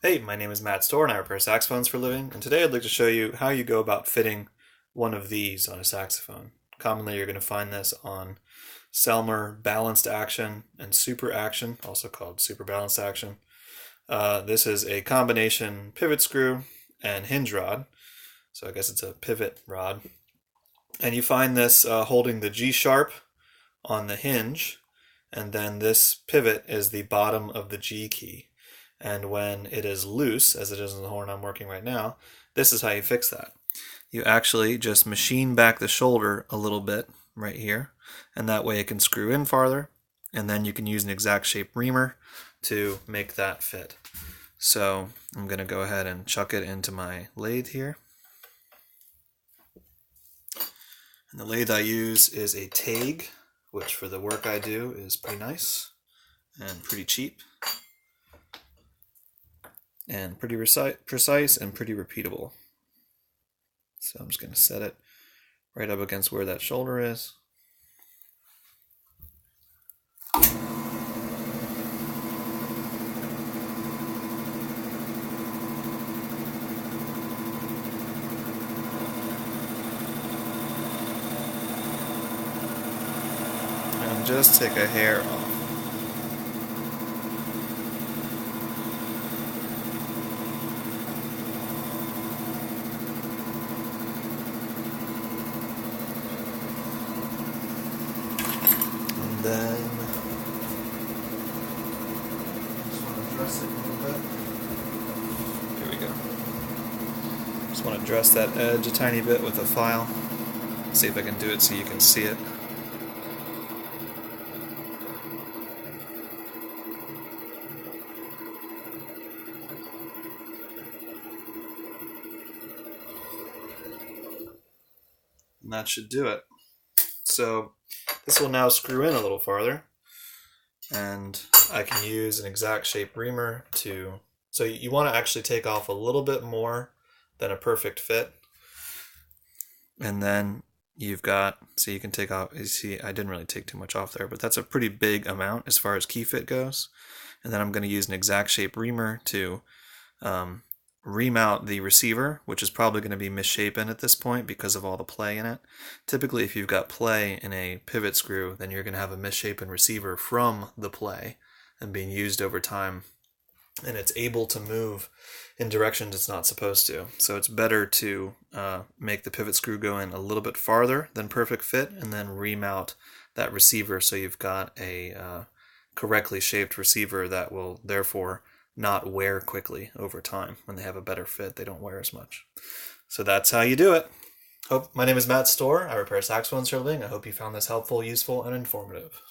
Hey, my name is Matt Storr and I repair saxophones for a living, and today I'd like to show you how you go about fitting one of these on a saxophone. Commonly you're going to find this on Selmer balanced action and super action, also called super balanced action. This is a combination pivot screw and hinge rod, so I guess it's a pivot rod. And you find this holding the G sharp on the hinge, and then this pivot is the bottom of the G key. And when it is loose, as it is in the horn I'm working right now, this is how you fix that. You actually just machine back the shoulder a little bit right here, and that way it can screw in farther, and then you can use an exact shape reamer to make that fit. So I'm going to go ahead and chuck it into my lathe here. And the lathe I use is a Taig, which for the work I do is pretty nice and pretty cheap and pretty precise and pretty repeatable. So I'm just going to set it right up against where that shoulder is. And just take a hair off. And then just want to dress it a little bit. Here we go. Just want to dress that edge a tiny bit with a file. See if I can do it so you can see it. And that should do it. So this will now screw in a little farther, and I can use an exact shape reamer to, so you want to actually take off a little bit more than a perfect fit, and then you've got, so you can take off, you see I didn't really take too much off there, but that's a pretty big amount as far as key fit goes. And then I'm going to use an exact shape reamer to remount the receiver, which is probably going to be misshapen at this point because of all the play in it. Typically, if you've got play in a pivot screw, then you're going to have a misshapen receiver from the play and being used over time, and it's able to move in directions it's not supposed to. So it's better to make the pivot screw go in a little bit farther than perfect fit and then remount that receiver so you've got a correctly shaped receiver that will therefore not wear quickly over time. When they have a better fit, they don't wear as much. So that's how you do it. My name is Matt Storr. I repair saxophones for a living. I hope you found this helpful, useful, and informative.